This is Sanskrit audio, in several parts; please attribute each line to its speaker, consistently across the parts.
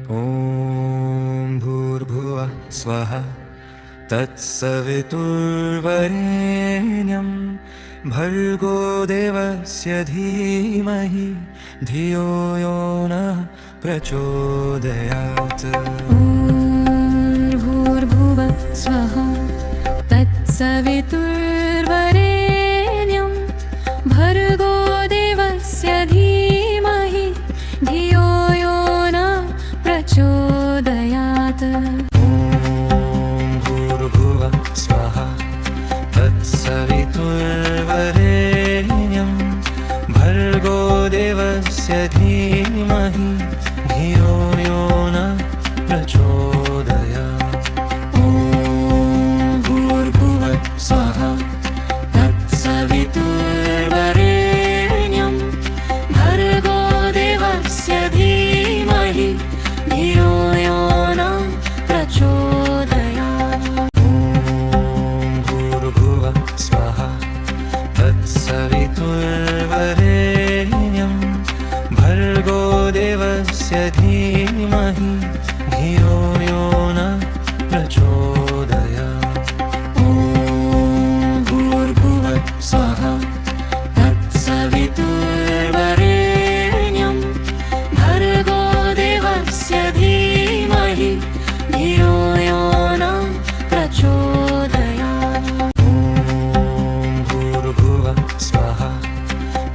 Speaker 1: ॐ भूर्भुवः स्वः तत्सवितुर्वरेण्यं भर्गो देवस्य धीमहि धियो यो नः प्रचोदयात्।
Speaker 2: ॐ भूर्भुवः स्वः तत्सवितुर्वरेण्यं भर्गो देवस्य धीमहि धियो यो नः प्रचोदयात्।
Speaker 1: भूर्भुवः स्वः तत्सवितुर्वरेण्यं भर्गो देवस्य धीमहि धियो यो नः प्रचोदयात्। ॐ भूर्भुवः स्वः तत्सवितुर्वरेण्यं भर्गो देवस्य धीमहि धियो यो नः प्रचोदयात्। भूर्भुवः स्वः तत्सवितुर्वरेण्यं भर्गो देवस्य धीमहि धियो यो नः प्रचोदयात्। ॐ भूर्भुवः स्वः तत्सवितुर्वरेण्यं भर्गो देवस्य धीमहि धियो यो नः प्रचोदयात्। भूर्भुवः स्वः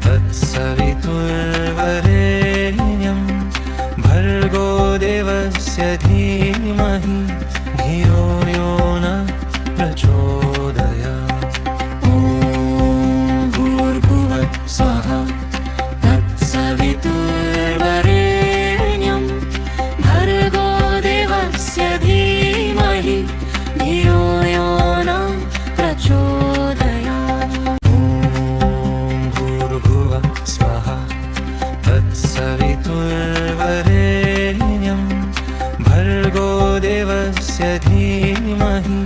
Speaker 1: तत्सवितुर्वरेण्यं भर्गो देवस्य धीमहि धियो यो नः प्रचोदयात्। ॐ भूर्भुवः स्वः तत्सवितुर्वरेण्यं भर्गो देवस्य धीमहि धियो यो नः प्रचोदयात्। भूर्भुवः स्वः तत्सवितुर्वरेण्यं भर्गो देवस्य धीमहि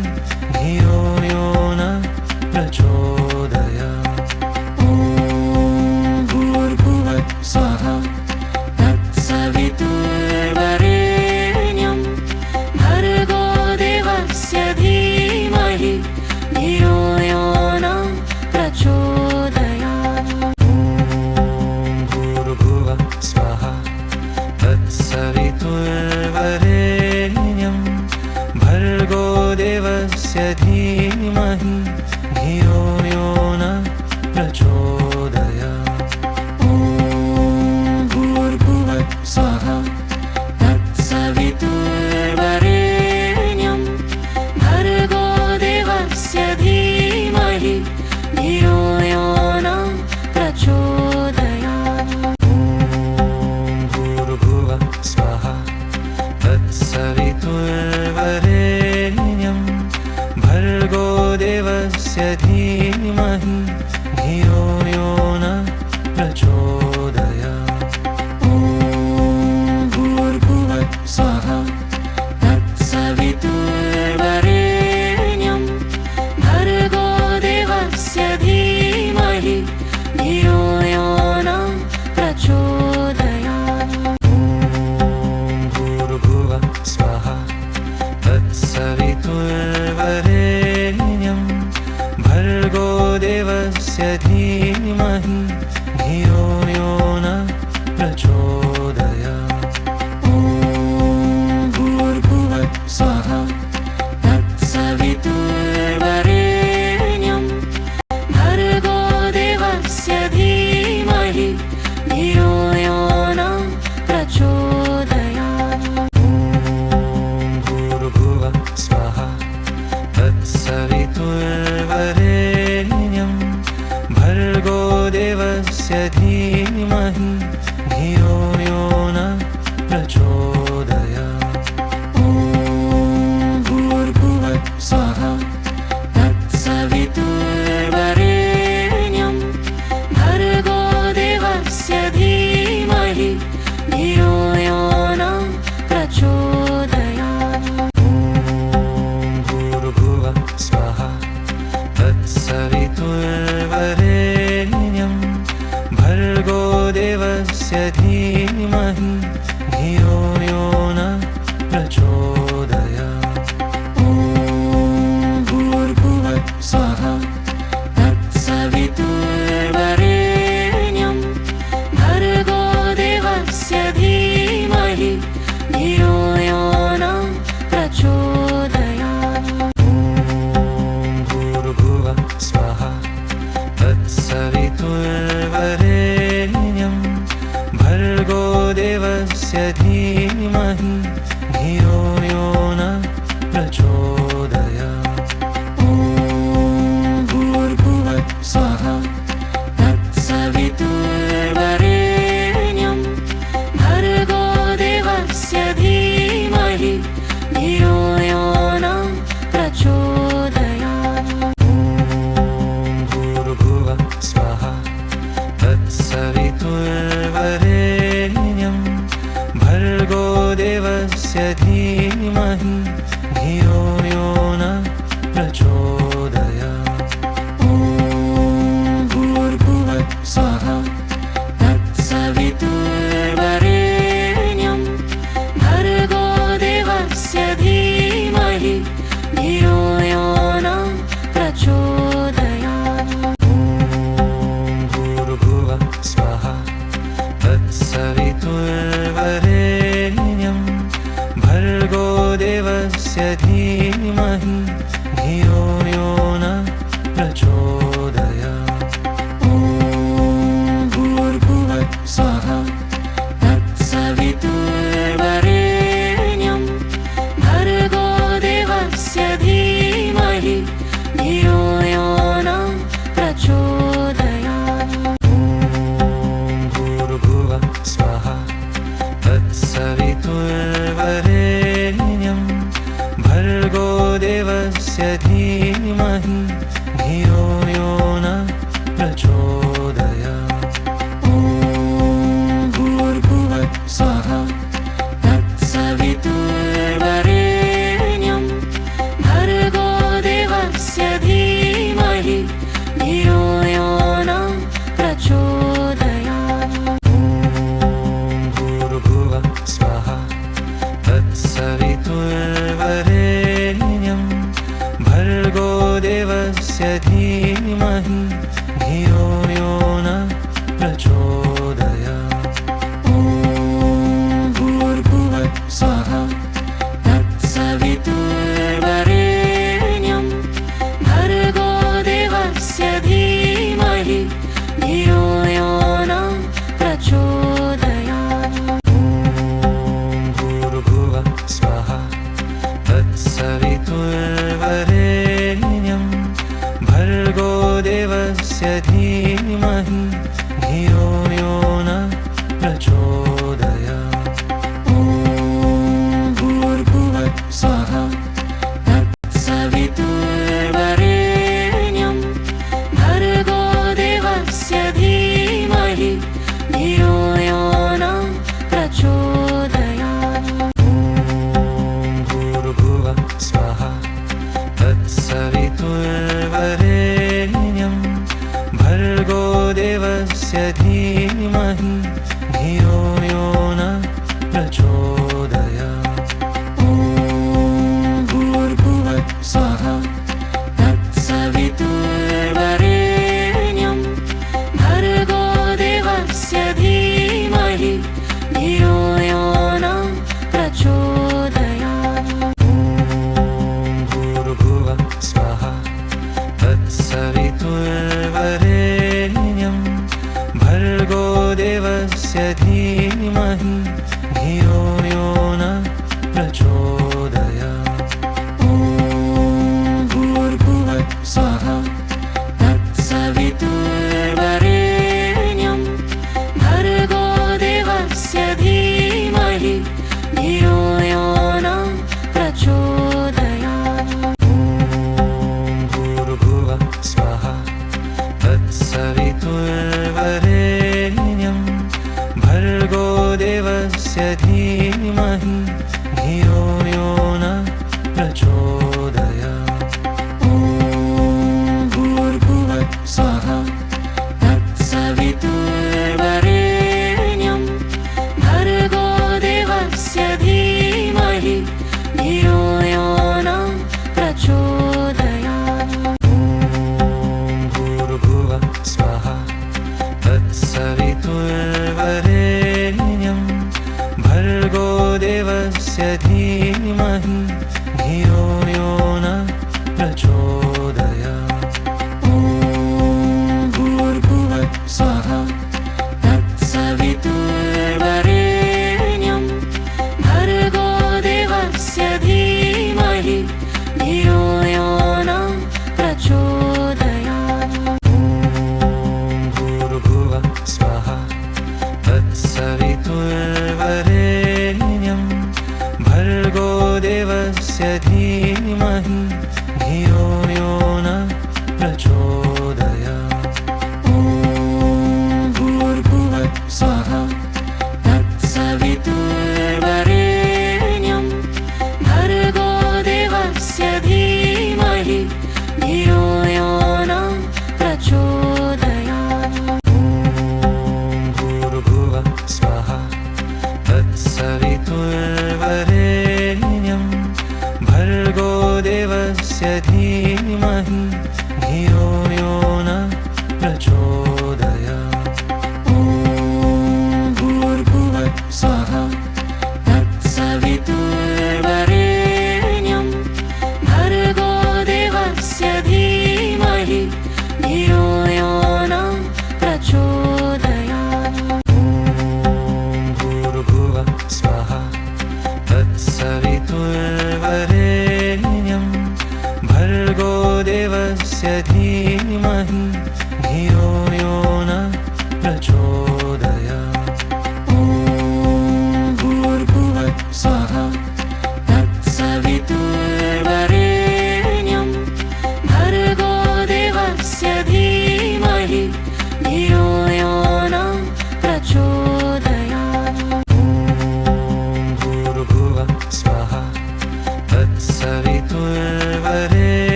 Speaker 1: धियो यो नः प्रचोदयात्। ॐ भूर्भुवः स्वः तत्सवितुर्वरेण्यं भर्गो देवस्य धीमहि धियो यो नः प्रचोदयात्। भूर्भुवः स्वः तत्सवितुर्वरेण्यं भर्गो देवस्य धीमहि धियो यो नः प्रचोदयात्। ॐ भूर्भुवः स्वः तत्सवितुर्वरेण्यं भर्गो देवस्य धीमहि धियो यो नः प्रचोदयात्। भूर्भुवः स्वः तत्सवितुर्वरेण्यं भर्गो देवस्य धीमहि धियो यो नः प्रचोदयात्। ॐ भूर्भुवः स्वः तत्सवितुर्वरेण्यं भर्गो देवस्य धीमहि धियो यो नः प्रचोदयात्। भूर्भुवः स्वः तत्सवितुर्वरेण्यं भर्गो देवस्य धीमहि धियो यो नः प्रचोदयात्। ॐ भूर्भुवः स्वः तत्सवितुर्वरेण्यं भर्गो देवस्य धीमहि धियो यो नः प्रचोदयात्। भूर्भुवः स्वः तत्सवितुर्वरेण्यं भर्गो देवस्य धीमहि धियो यो नः प्रचोदयात्। ॐ भूर्भुवः स्वः तत्सवितुर्वरेण्यं भर्गो देवस्य धीमहि धियो यो नः प्रचोदयात्। भूर्भुवः स्वः तत्सवितुर्वरेण्यं भर्गो देवस्य धीमहि धियो यो धीमहि धियो यो न प्रचोदयात्। ॐ भूर्भुवः स्वः तत्सवितुर्वरेण्यं भर्गो देवस्य धीमहि धियो यो न प्रचोदयात्। ॐ भूर्भुवः स्वः तत्सवितुर्वरेण्यं भर्गो देवस्य धीमहि धियो यो न प्रचोदयात्। ॐ भूर्भुवः स्वः तत्सवितुर्वरेण्यं भर्गो देवस्य धीमहि धियो यो न प्रचोदयात्। ॐ भूर्भुवः स्वः तत्सवितुर्वरेण्यं भर्गो देवस्य धीमहि धियो यो न प्रचोदयात्। ॐ भूर्भुवः स्वः तत्सवितुर्वरेण्यं भर्गो देवस्य धीमहि धियो यो न प्रचोदयात्। ॐ भूर्भुवः स्वः तत्सवितुर्वरेण्यं भर्गो देवस्य धीमहि धियो यो न प्रचोदयात्। ॐ भूर्भुवः स्वः तत्सवितुर्वरेण्यं भर्गो देवस्य धीमहि धियो यो न प्रचोदयात्। ॐ भूर्भुवः स्वः तत्सवितुर्वरेण्यं भर्गो देवस्य धीमहि धियो यो न प्रचोदयात्। ॐ भूर्भुवः स्वः तत्सवितुर्वरेण्यं भर्गो देवस्य धीमहि धियो यो न प्रचोदयात्। ॐ भूर्भुवः स्वः तत्सवितुर्वरेण्यं भर्गो देवस्य धीमहि धियो यो न प्रचोदयात्। ॐ भूर्भुवः स्वः तत्सवितुर्वरेण्यं भर्गो देवस्य धीमहि धियो यो न प्रचोदयात्। ॐ भूर्भुवः स्वः तत्सवितुर्वरेण्यं भर्गो देवस्य धीमहि धियो यो न प्रचोदयात्। ॐ भूर्भुवः स्वः तत्सवितुर्वरेण्यं भर्गो देवस्य धीमहि धियो यो न प्रचोदयात्। ॐ भूर्भुवः स्वः तत्सवितुर्वरेण्यं भर्गो देवस्य धीमहि धियो यो न प्रचोदयात्। ॐ भूर्भुवः स्वः तत्सवितुर्वरेण्यं भर्गो देवस्य धीमहि धियो यो न प्रचोदयात्। ॐ भूर्भुवः स्वः तत्सवितुर्वरेण्यं भर्गो देवस्य धीमहि धियो यो न प्रचोदयात्। ॐ भूर्भुवः स्वः तत्सवितुर्वरेण्यं भर्गो देवस्य धीमहि धियो यो न प्रचोदयात्। ॐ भूर्भुवः स्वः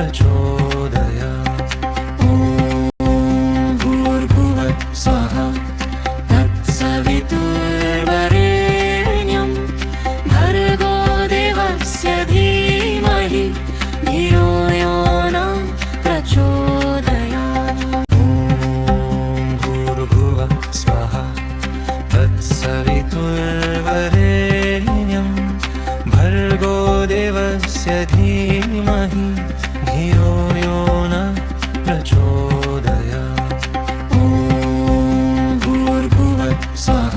Speaker 1: प्रचोदयात् ॐ भूर्भुवः स्वः तत्सवितुर्वरेण्यं भर्गो देवस्य धीमहि धियो यो नः प्रचोदयात् ॐ भूर्भुवः स्वः तत्सवितुर्वरेण्यं भर्गो देवस्य धीमहि धियो यो नः प्रचोदयात् ॐ भूर्भुवः स्वः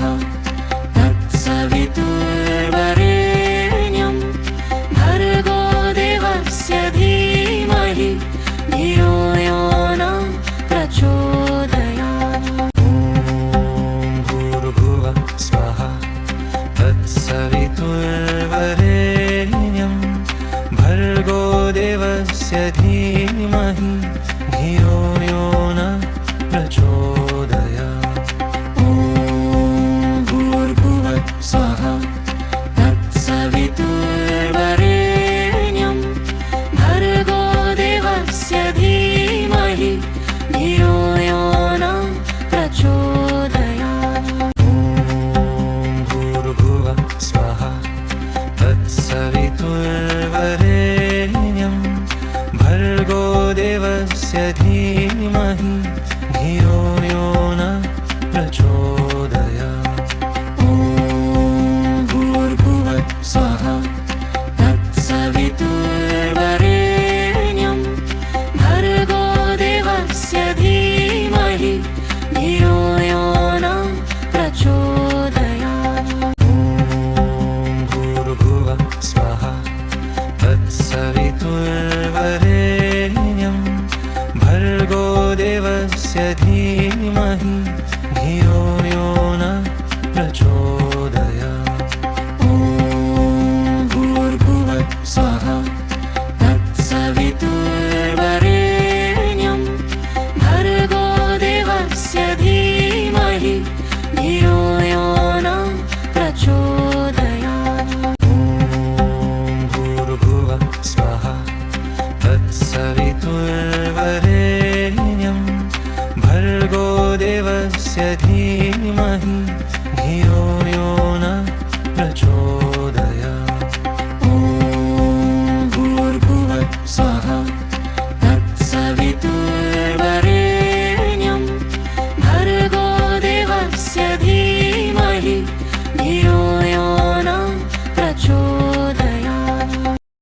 Speaker 1: तत्सवितुर्वरेण्यं भर्गो देवस्य धीमहि धियो यो नः प्रचोदयात् ॐ भूर्भुवः स्वः तत्सवितुर्वरेण्यं भर्गो देवस्य धीमहि धियो यो नः प्रचोदयात् ॐ भूर्भुवः स्वः तत्सवितुर्वरेण्यं भर्गो देवस्य धीमहि धियो यो नः प्रचोदयात् ॐ भूर्भुवः स्वः तत्सवितुर्वरेण्यं भर्गो देवस्य धीमहि धियो यो नः प्रचोदयात् ॐ भूर्भुवः स्वः तत्सवितुर्वरेण्यं भर्गो देवस्य धीमहि धियो यो नः प्रचोदयात् ॐ भूर्भुवः स्वः तत्सवितुर्वरेण्यं भर्गो देवस्य धीमहि धियो यो नः प्रचोदयात् ॐ भूर्भुवः स्वः तत्सवितुर्वरेण्यं भर्गो देवस्य धीमहि धियो यो नः प्रचोदयात् ॐ भूर्भुवः स्वः तत्सवितुर्वरेण्यं भर्गो देवस्य धीमहि धियो यो नः प्रचोदयात्